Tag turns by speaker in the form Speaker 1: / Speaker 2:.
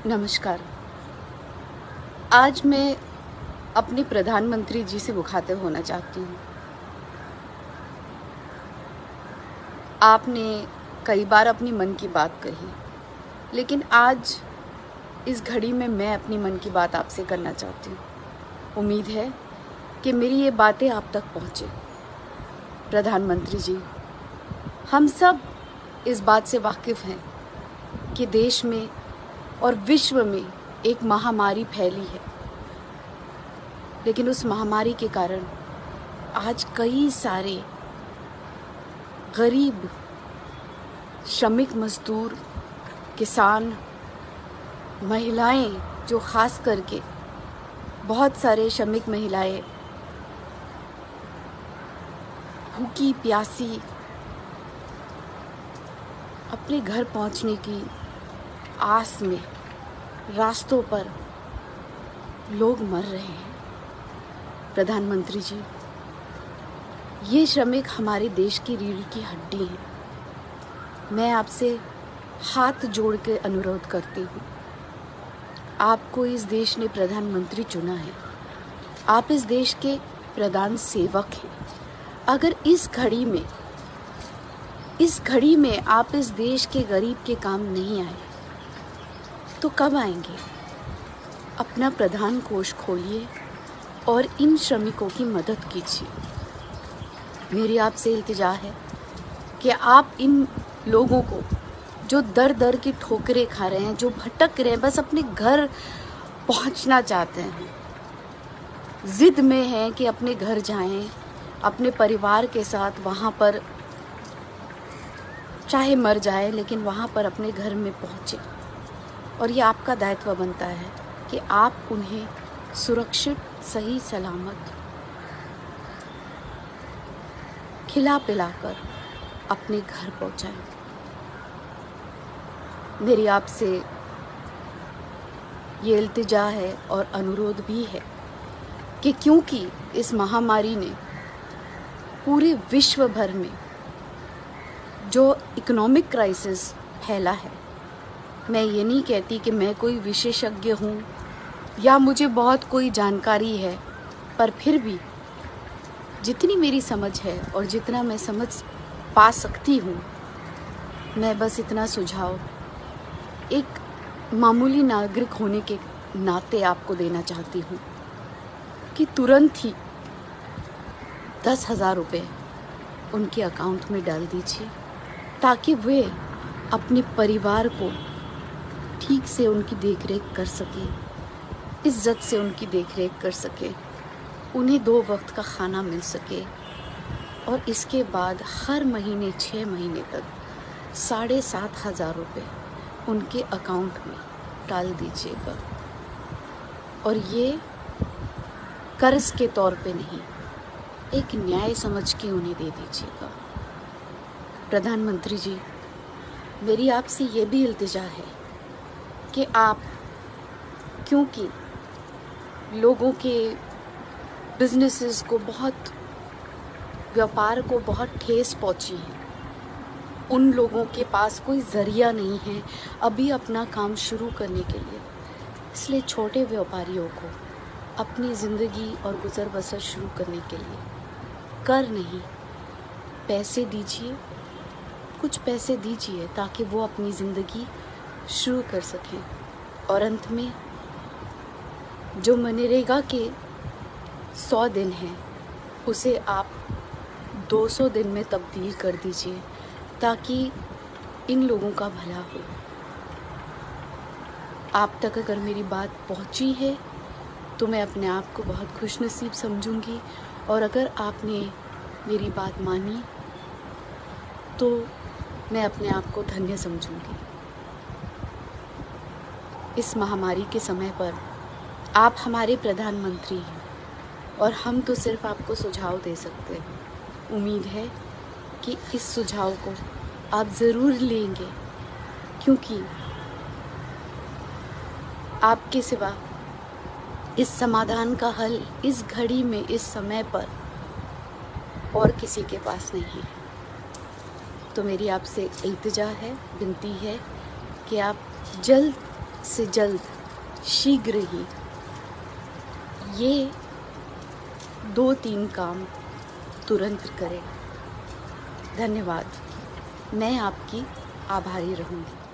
Speaker 1: नमस्कार। आज मैं अपने प्रधानमंत्री जी से मुखातिब होना चाहती हूँ। आपने कई बार अपनी मन की बात कही, लेकिन आज इस घड़ी में मैं अपनी मन की बात आपसे करना चाहती हूँ। उम्मीद है कि मेरी ये बातें आप तक पहुँचे। प्रधानमंत्री जी, हम सब इस बात से वाकिफ़ हैं कि देश में और विश्व में एक महामारी फैली है, लेकिन उस महामारी के कारण आज कई सारे गरीब श्रमिक मजदूर, किसान, महिलाएं, जो ख़ास करके बहुत सारे श्रमिक महिलाएं भूखी प्यासी अपने घर पहुंचने की आस में रास्तों पर लोग मर रहे हैं। प्रधानमंत्री जी, ये श्रमिक हमारे देश की रीढ़ की हड्डी हैं। मैं आपसे हाथ जोड़ के अनुरोध करती हूँ, आपको इस देश ने प्रधानमंत्री चुना है, आप इस देश के प्रधान सेवक हैं। अगर इस घड़ी में आप इस देश के गरीब के काम नहीं आए तो कब आएंगे? अपना प्रधान कोष खोलिए और इन श्रमिकों की मदद कीजिए। मेरी आपसे इल्तिजा है कि आप इन लोगों को, जो दर दर की ठोकरें खा रहे हैं, जो भटक रहे हैं, बस अपने घर पहुंचना चाहते हैं, जिद में हैं कि अपने घर जाएं, अपने परिवार के साथ वहां पर चाहे मर जाए, लेकिन वहां पर अपने घर में पहुंचे। और ये आपका दायित्व बनता है कि आप उन्हें सुरक्षित, सही सलामत खिला पिलाकर अपने घर पहुंचाएं। मेरी आपसे ये इल्तिजा है और अनुरोध भी है कि क्योंकि इस महामारी ने पूरे विश्व भर में जो इकोनॉमिक क्राइसिस फैला है, मैं ये नहीं कहती कि मैं कोई विशेषज्ञ हूँ या मुझे बहुत कोई जानकारी है, पर फिर भी जितनी मेरी समझ है और जितना मैं समझ पा सकती हूँ, मैं बस इतना सुझाव एक मामूली नागरिक होने के नाते आपको देना चाहती हूँ कि तुरंत ही 10,000 रुपये उनके अकाउंट में डाल दीजिए, ताकि वे अपने परिवार को ठीक से उनकी देखरेख कर सके, इज्जत से उनकी देखरेख कर सके, उन्हें 2 वक्त का खाना मिल सके। और इसके बाद हर महीने 6 महीने तक 7,500 रुपये उनके अकाउंट में डाल दीजिएगा। और ये कर्ज के तौर पे नहीं, एक न्याय समझ के उन्हें दे दीजिएगा। प्रधानमंत्री जी, मेरी आपसे ये भी इल्तिजा है कि आप, क्योंकि लोगों के बिजनेसेस को बहुत, व्यापार को बहुत ठेस पहुंची है, उन लोगों के पास कोई ज़रिया नहीं है अभी अपना काम शुरू करने के लिए, इसलिए छोटे व्यापारियों को अपनी ज़िंदगी और गुजर बसर शुरू करने के लिए कर नहीं, पैसे दीजिए, कुछ पैसे दीजिए ताकि वो अपनी ज़िंदगी शुरू कर सकें। और अंत में जो मनरेगा के 100 दिन हैं, उसे आप 200 दिन में तब्दील कर दीजिए, ताकि इन लोगों का भला हो। आप तक अगर मेरी बात पहुंची है तो मैं अपने आप को बहुत खुशनसीब समझूंगी, और अगर आपने मेरी बात मानी तो मैं अपने आप को धन्य समझूंगी। इस महामारी के समय पर आप हमारे प्रधानमंत्री हैं और हम तो सिर्फ आपको सुझाव दे सकते हैं। उम्मीद है कि इस सुझाव को आप ज़रूर लेंगे, क्योंकि आपके सिवा इस समाधान का हल इस घड़ी में, इस समय पर और किसी के पास नहीं है। तो मेरी आपसे इल्तिजा है, विनती है कि आप जल्द से जल्द शीघ्र ही ये 2-3 काम तुरंत करें। धन्यवाद। मैं आपकी आभारी रहूँगी।